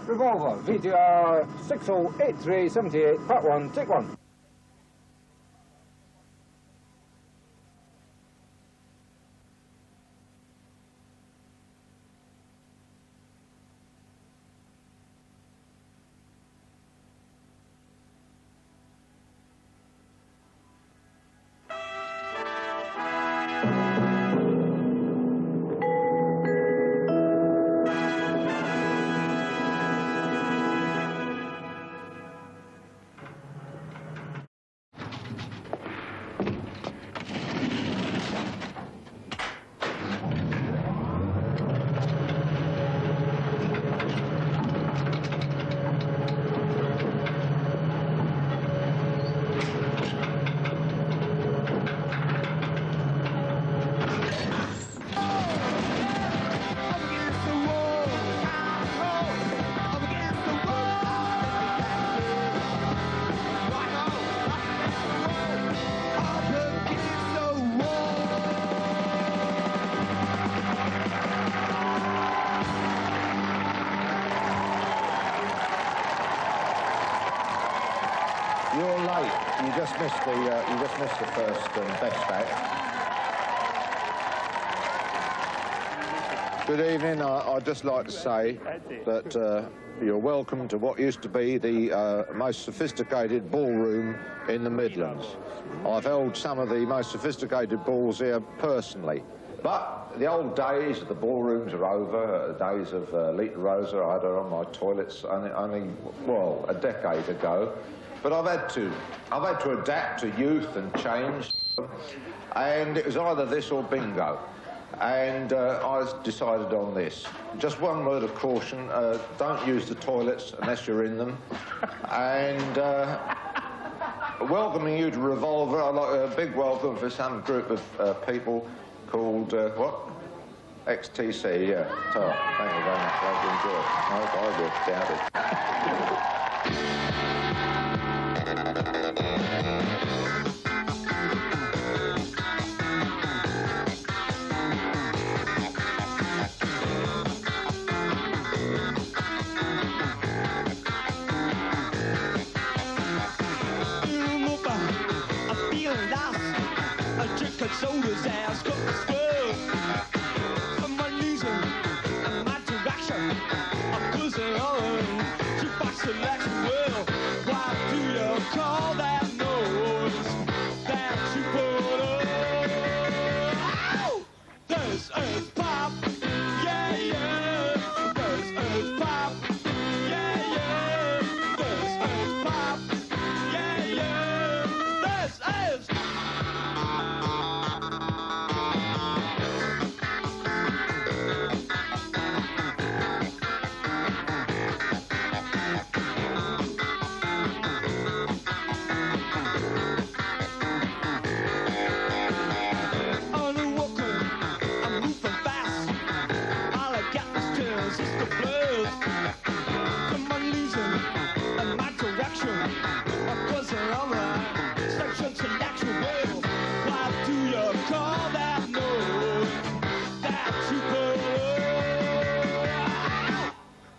Revolver, VTR 608378, part 1, take 1. You're late. You just missed the first best act. Good evening. I'd just like to say that you're welcome to what used to be the most sophisticated ballroom in the Midlands. I've held some of the most sophisticated balls here personally. But the old days of the ballrooms are over. The days of Lita Rosa, I had her on my toilets only well, a decade ago. But I've had to adapt to youth and change, and it was either this or bingo. And I decided on this. Just one word of caution, don't use the toilets unless you're in them. And welcoming you to Revolver, I'd like a big welcome for some group of people called, what? XTC, yeah. So, thank you very much, I hope you enjoy it. I hope I will, doubt it. Soda's ass got the swell. From my knees and my direction, I'm closing on. Jukebox selection, well, why do you call that noise that you put on? Oh, this is pop, yeah, yeah. This is pop, yeah, yeah. This is pop, yeah, yeah. This is.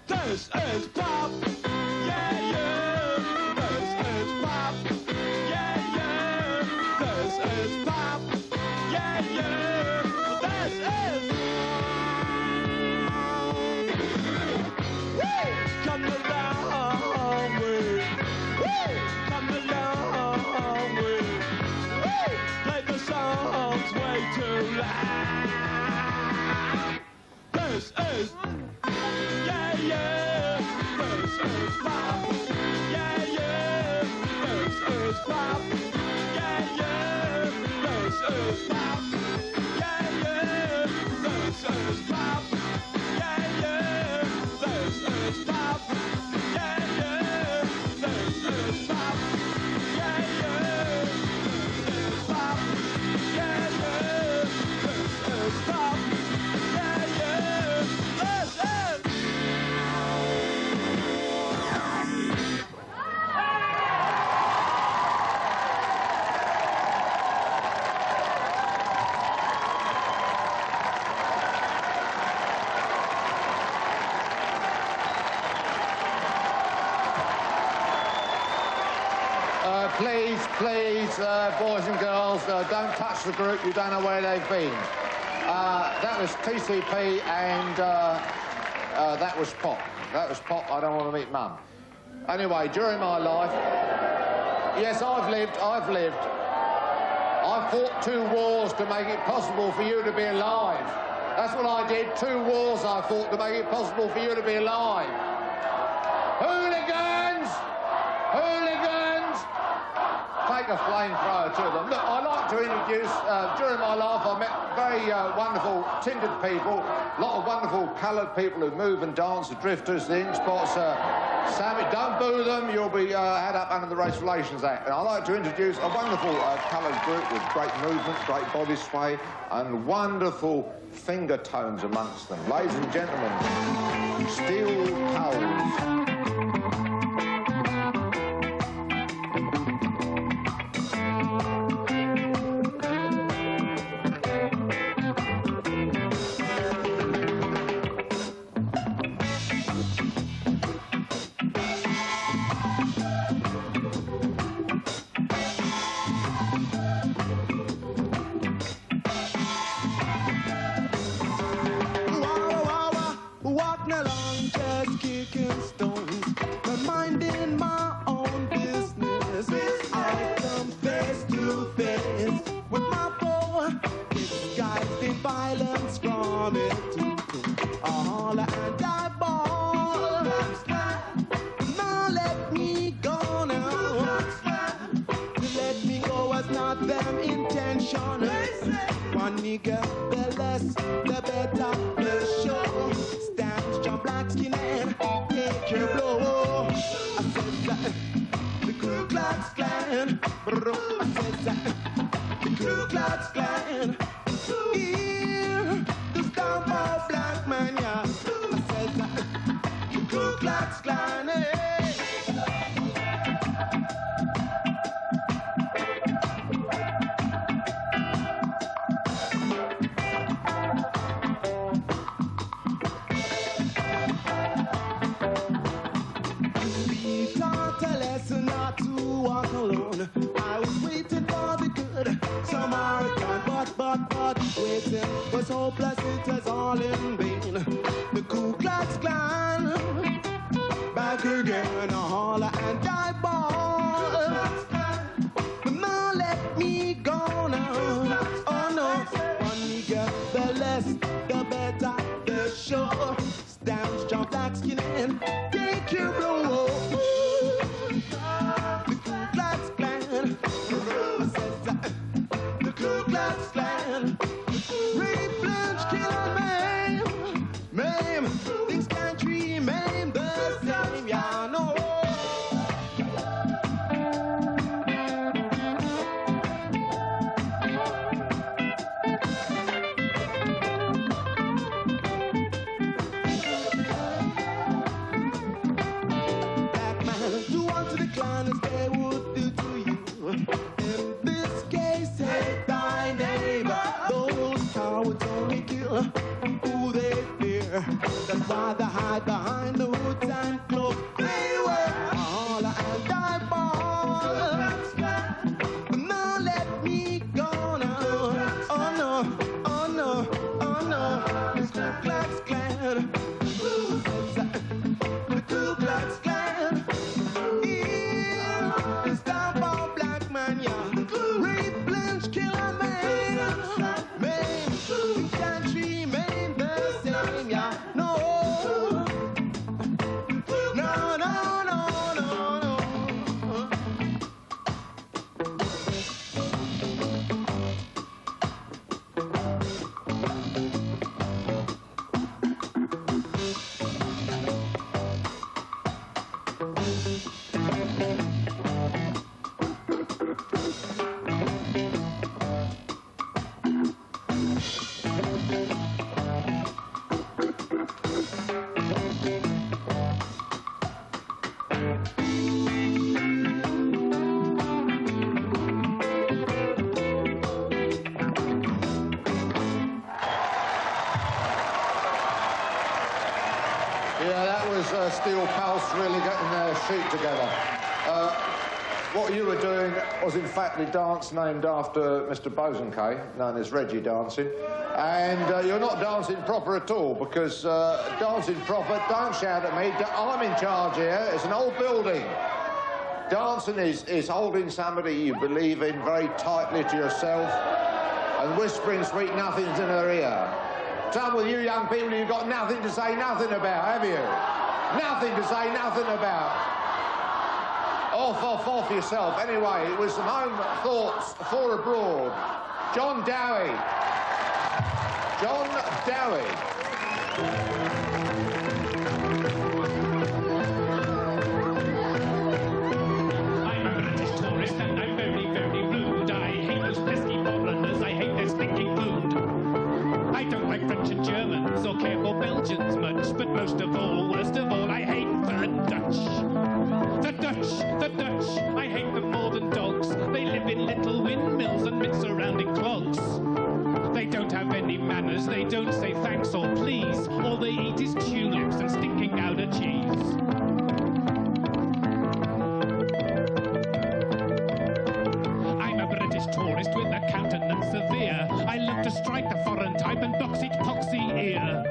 This is pop, yeah, yeah. This is pop, yeah, yeah. This is pop, yeah, yeah. This is. Woo! Come a long way. Woo! Come a long way. Woo! Play the songs way too loud. This is. Yeah, yeah. This is please, boys and girls, don't touch the group. You don't know where they've been. That was TCP and that was Pop. That was Pop. I don't want to meet Mum. Anyway, during my life, yes, I've lived. I fought 2 wars to make it possible for you to be alive. That's what I did. 2 wars I fought to make it possible for you to be alive. Hooligans! Hooligans! Take a flamethrower to them. Look, I'd like to introduce, during my life I met very wonderful tinted people, a lot of wonderful coloured people who move and dance, the drifters, the ink spots. Sammy, don't boo them, you'll be had up under the Race Relations Act. And I'd like to introduce a wonderful coloured group with great movement, great body sway, and wonderful finger tones amongst them. Ladies and gentlemen, Steel Pals. Steel Pals really getting their sheet together. what you were doing was in fact the dance named after Mr. Bosanquet, known as Reggie dancing. And you're not dancing proper at all, because dancing proper, don't shout at me, I'm in charge here, it's an old building. Dancing is holding somebody you believe in very tightly to yourself and whispering sweet nothings in her ear. Trouble with you young people, you've got nothing to say nothing about, have you? Nothing to say nothing about. Off yourself. Anyway, it was some home thoughts for abroad. John Dowie. John Dowie. I'm a British tourist and I'm very, very rude. I hate those pesky foreigners, I hate their stinking food. I don't like French and Germans or care for Belgians much, but most of all, worst of all, I hate the Dutch. The Dutch, I hate them more than dogs. They live in little windmills and mix around in clogs. They don't have any manners, they don't say thanks or please. All they eat is tulips and stinking outer cheese. I'm a British tourist with a countenance severe. I love to strike the foreign type and box each poxy ear.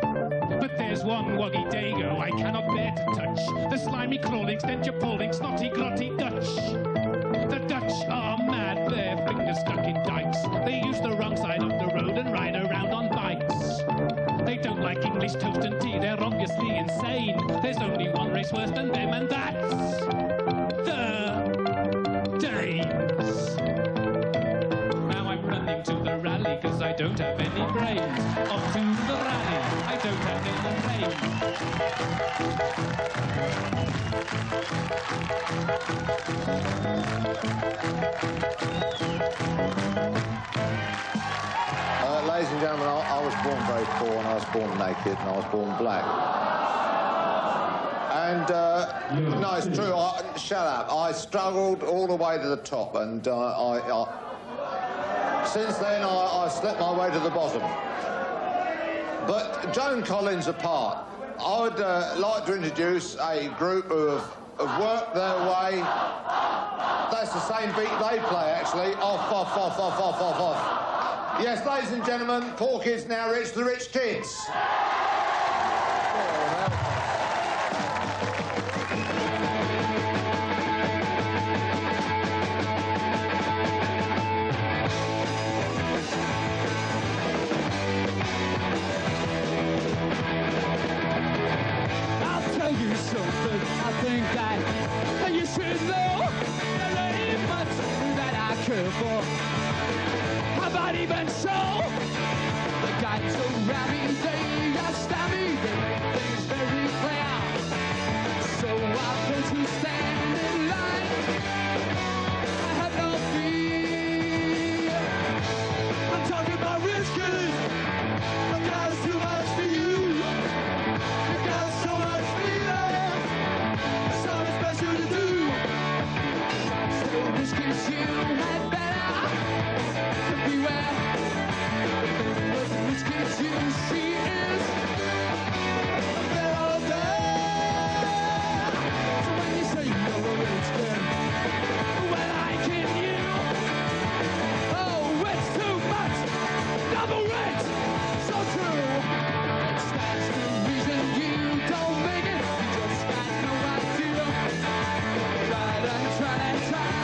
But there's one woggy dago I cannot bear to touch. The slimy, crawling, stench-appalling, snotty, grotty Dutch. The Dutch are mad, their fingers stuck in dikes. They use the wrong side of the road and ride around on bikes. They don't like English toast and tea, they're obviously insane. There's only one race worse than them, and that's the Danes. Now I'm running to the rally, cause I don't have any brains. Off to the rally, I don't have any brains. Ladies and gentlemen, I was born very poor, and I was born naked, and I was born black. And, no, it's true, shut up. I struggled all the way to the top, and since then, I slipped my way to the bottom. But Joan Collins apart, I would like to introduce a group who have worked their way. That's the same beat they play, actually. Off. Yes, ladies and gentlemen, poor kids now rich, the rich kids. I'll tell you something, I think that you should know. There ain't much that I care for. How about even so? The guys around me, they understand me. They make things very clear. So I'll put you stand in line. I have no fear. I'm talking about rich kids. I got too much for you. You got so much freedom. Something special to do. Still, rich kids, you had better. Beware, what rich kids you see is they're all there. So when you say you're a rich kid, when I kid you, oh, it's too much, double rich, so true. That's the reason you don't make it. You just got no idea. Try and lie.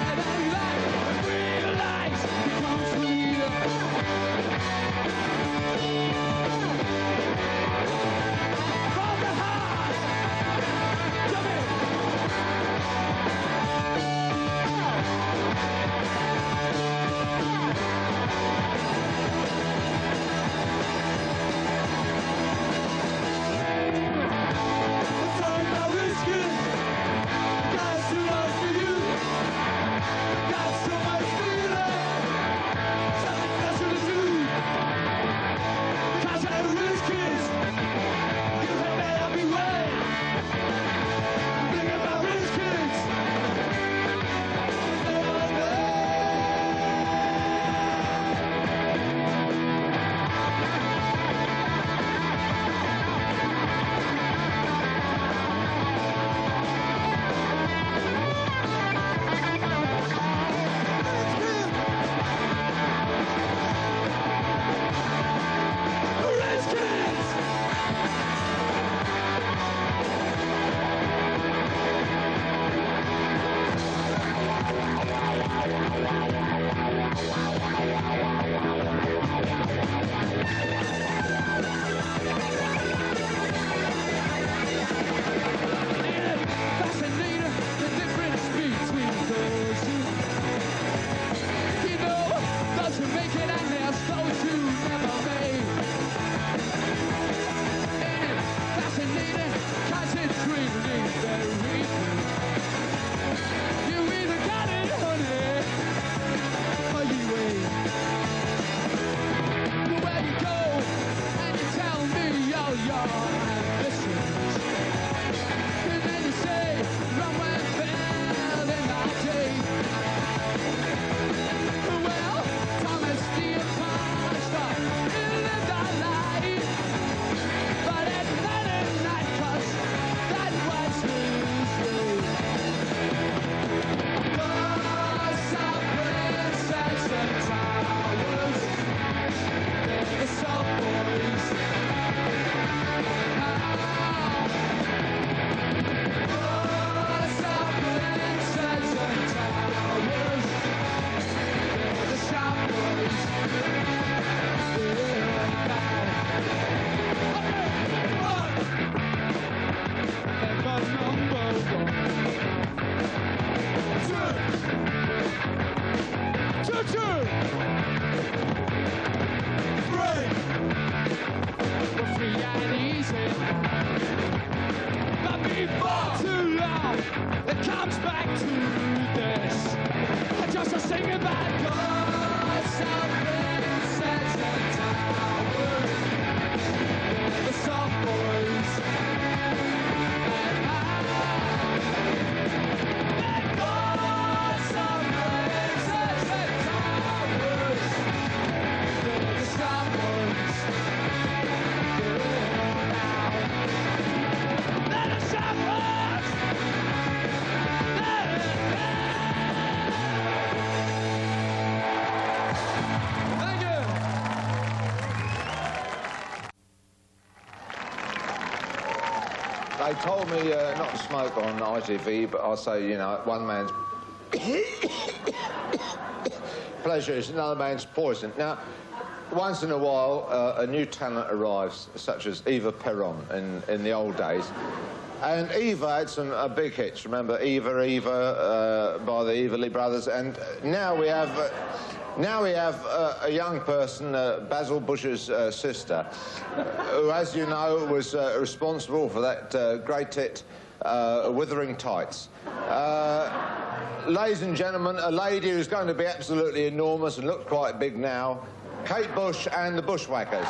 They told me not to smoke on ITV, but I say, you know, one man's pleasure is another man's poison. Now, once in a while, a new talent arrives, such as Eva Peron in the old days. And Eva had some big hits. Remember Eva, Eva, by the Everly Brothers. And now we have a young person, Basil Bush's sister, who, as you know, was responsible for that great hit, Wuthering Tights. Ladies and gentlemen, a lady who's going to be absolutely enormous and looks quite big now, Kate Bush and the Bushwhackers.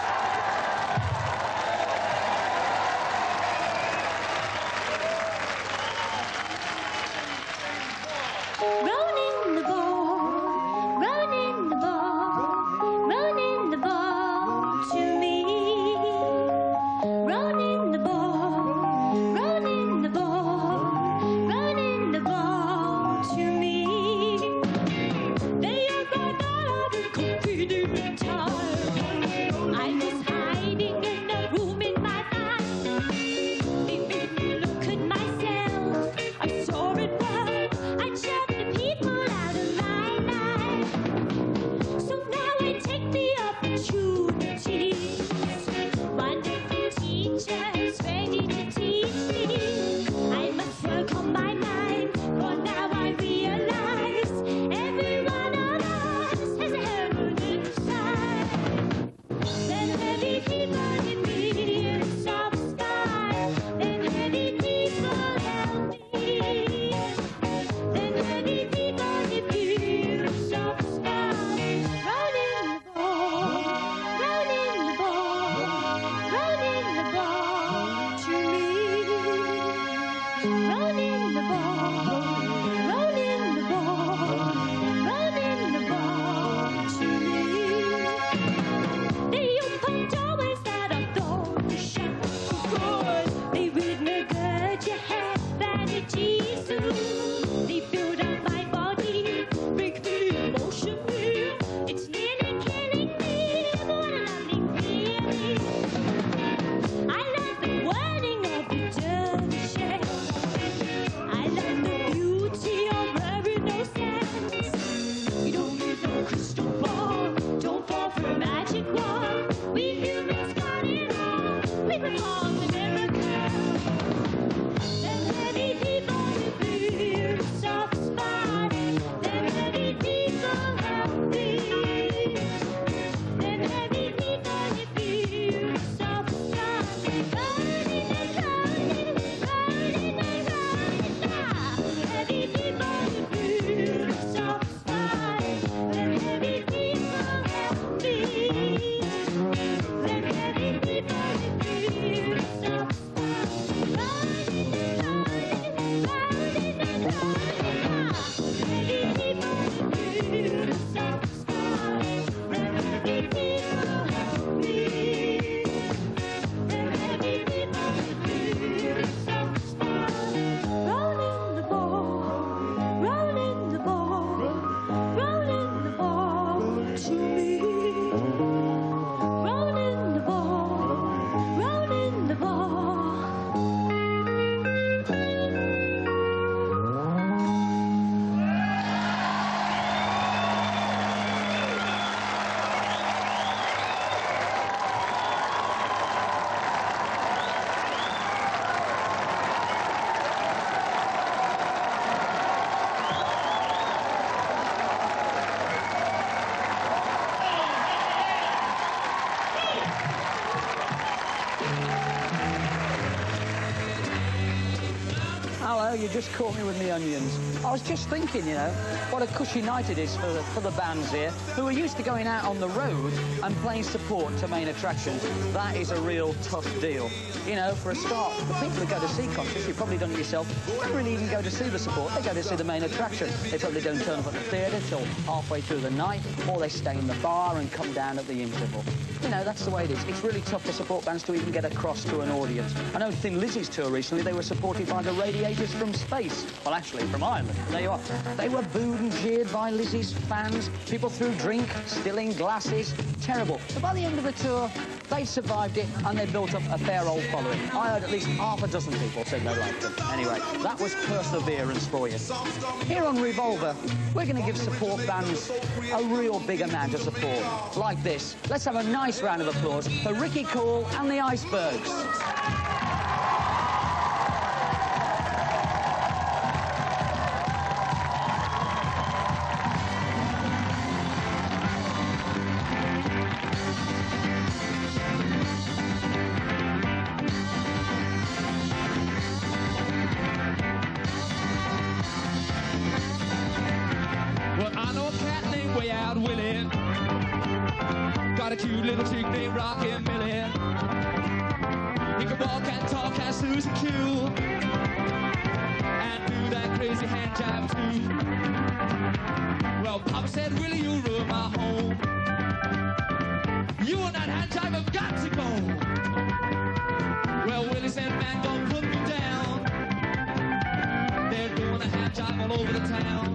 I was Hello, you just caught me with the onions. I was just thinking, you know, what a cushy night it is for the bands here, who are used to going out on the road and playing support to main attractions. That is a real tough deal. You know, for a start, the people who go to see concerts, you've probably done it yourself, don't really even go to see the support, they go to see the main attraction. They probably don't turn up at the theatre till halfway through the night, or they stay in the bar and come down at the interval. You know, that's the way it is. It's really tough for support bands to even get across to an audience. I know Thin Lizzy's tour recently, they were supported by the Radiators from space. Well, actually, from Ireland. There you are. They were booed and jeered by Lizzy's fans. People threw drink, spilling glasses. Terrible. But by the end of the tour, they survived it, and they built up a fair old following. I heard at least half a dozen people said they liked them. Anyway, that was perseverance for you. Here on Revolver, we're going to give support bands a real big amount of support. Like this. Let's have a nice round of applause for Ricky Cole and the Icebergs. Willie, got a cute little chick named Rockin' Millie. He can walk and talk as Susie Q, and do that crazy hand jive too. Well, Papa said, Willie, you ruined my home. You and that hand jive have got to go. Well, Willie said, man, don't put me down. They're doing a hand jive all over the town.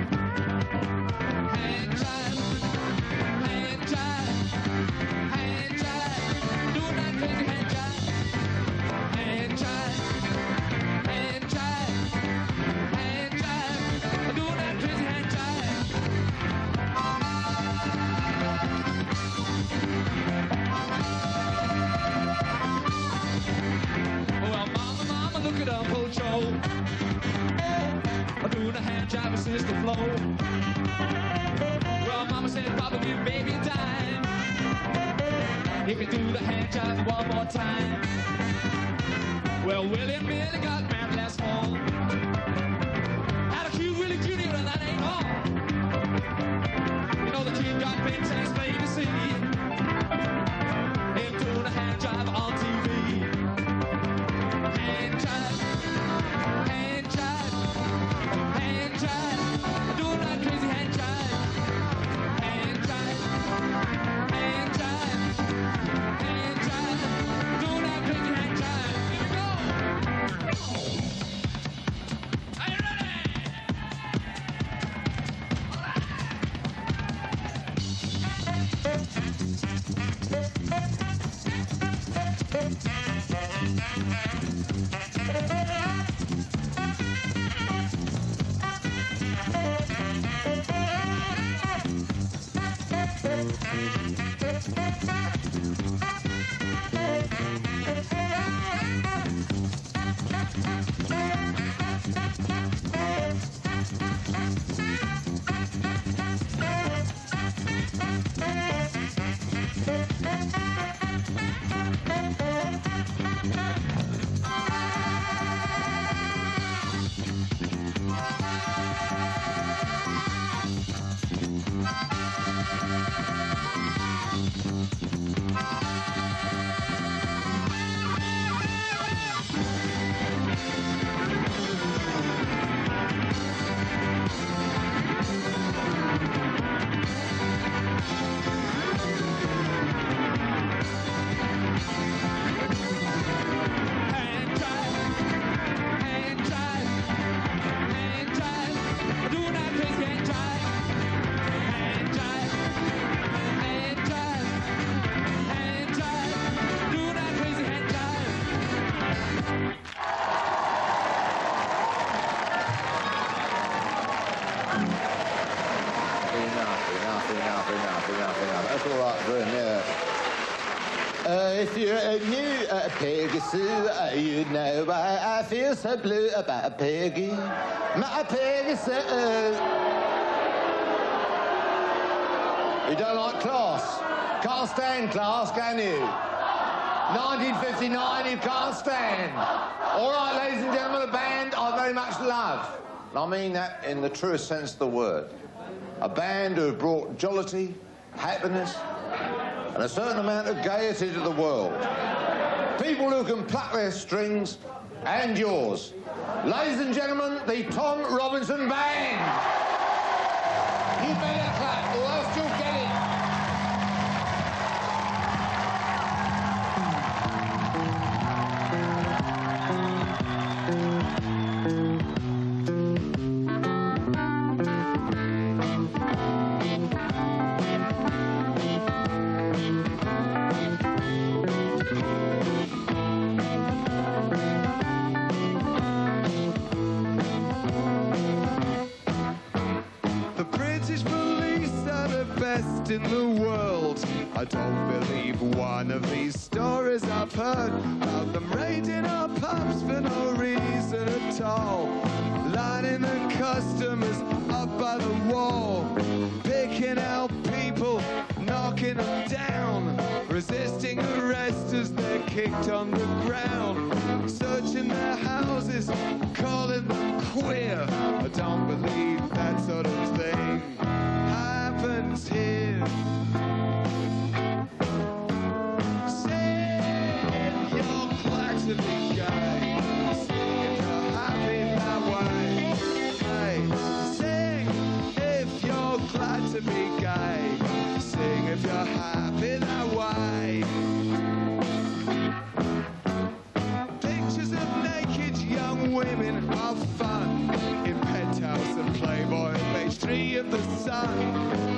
Hand jive. Doing a hand jive with Sister Flo. Well, Mama said, Papa, give baby time. If you do the hand jive one more time. Well, Willie and Millie got married last fall. Had a cute Willie Jr., and that ain't all. You know, the kid got big tanks playing to see him doing a hand jive on TV. Hand jive. Hand jive, hand jive, doing that crazy hand jive. Hand jive, hand jive, hand jive, doing that crazy hand jive. Here we go. Are you ready? enough. That's all right for him, yeah. If you're new at Pegasus, you'd know why I feel so blue about Peggy. My Pegasus. You don't like class? Can't stand class, can you? 1959, you can't stand. All right, ladies and gentlemen of the band, I've very much love. And I mean that in the truest sense of the word. A band who have brought jollity, happiness, and a certain amount of gaiety to the world. People who can pluck their strings, and yours. Ladies and gentlemen, the Tom Robinson Band. You better clap, or else you'll get it. In the world, I don't believe one of these stories I've heard about them raiding our pubs for no reason at all, lining the customers up by the wall, picking out people, knocking them down, resisting arrest as they're kicked on the ground, searching their houses, calling them queer. I don't believe that sort of thing happens here. Say you're glad to be gay, sing if you're happy that way. Hey, sing if you're glad to be gay, sing if you're happy that way. Pictures of naked young women are fun in Penthouse and Playboy and page 3 of the Sun.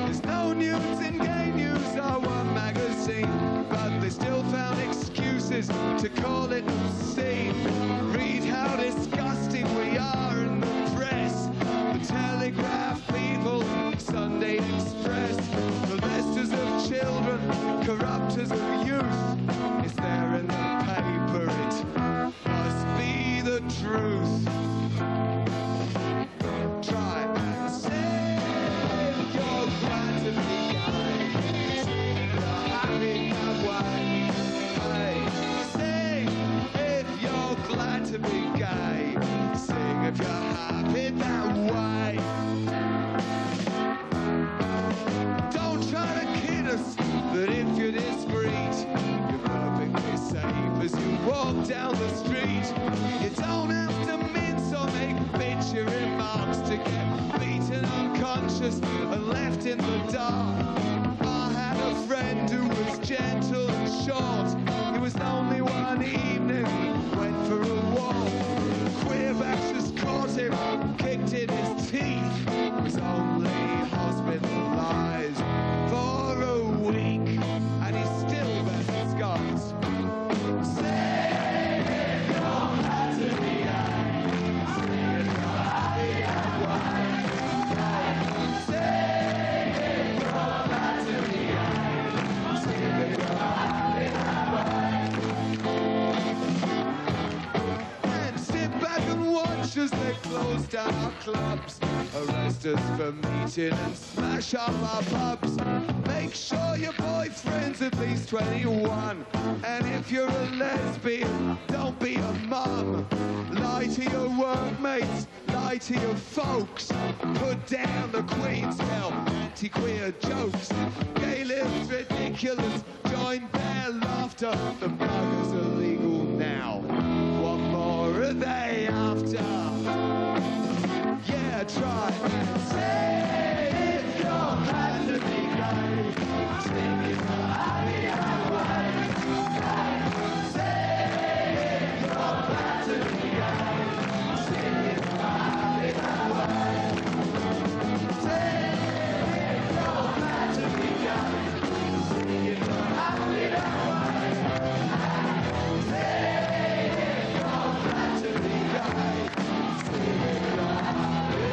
There's no nudes in Gay News or One magazine, but they still found excuses to call it obscene. Read how disgusting we are in the press. The Telegraph people, Sunday Express, molesters of children, corrupters of youth. It's there in the paper, it must be the truth. Try and say you're glad to be gay, sing if you're happy that way. Hey, sing if you're glad to be gay, sing if you're happy that way. Don't try to kid us that if you're discreet, you're perfectly safe as you walk down the street. You don't have to mince or make bitchy remarks to get beaten unconscious and left in the dark. I had a friend who was gentle and short. It was only one evening, went for a walk. Queer bastards caught him, kicked in his teeth. He was only hospitalized for a week, and he's still bears scars. Say if you're glad to be gay, say if you're happy that way. Say if you're glad to be gay, say if you're happy that way. And sit back and watch as they close down our clubs, arrest us for meeting and smash up our pubs. Make sure your boyfriend's at least 21, and if you're a lesbian, don't be a mum. Lie to your workmates, lie to your folks. Put down the Queen's Hell, anti-queer jokes. Gay lives ridiculous, join their laughter. The buggers are legal now, what more are they after? Yeah, try and say if you're glad to be gay, sing if you're happy that way. Say if you're glad to be gay, sing if you're happy that way. Say if you're glad to be gay, sing if you're happy that way. Say if you're glad to be gay, sing if you're happy.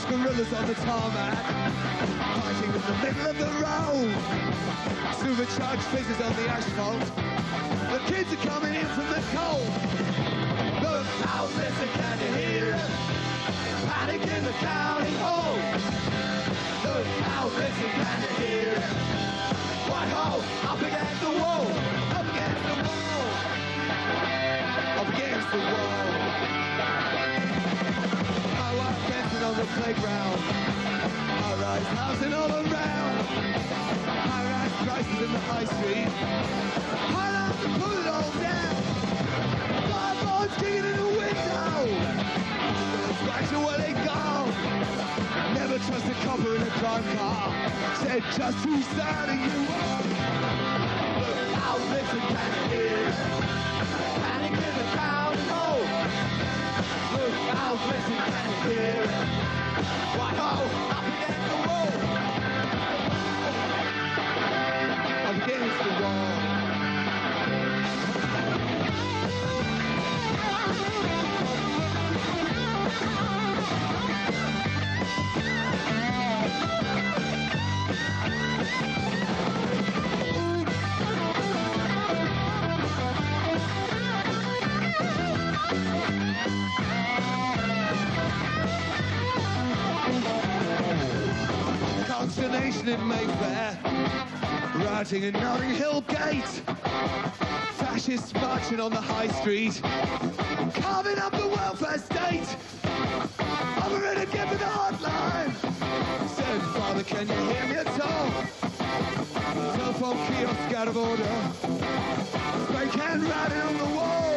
gorillas on the tarmac, fighting in the middle of the road. Supercharged fizzes on the asphalt. The kids are coming in from the cold. Look out, listen, can you hear it? Panic in the county hall. Look out, listen, can you hear it? Whitehall, up against the wall. Up against the wall. Up against the wall. My wife dancing on the playground. High-rise housing all around. High-rise prices in the high street. High-rise to pull it all down. Fireboards kicking in the window. Back to where they go. Never trust a copper in a crime car. Said just who starting you are. Look out, listen, can you hear? Panic in the town hall. Look out, listen, can you hear? Whitehall, up against the wall. Up against the wall. Consternation in Mayfair, rioting in Notting Hill Gate, fascists marching on the high street, carving up the welfare state. Over it again for the hotline. Said, Father, can you hear me at all? Telephone kiosk out of order. Spray can writing on the wall.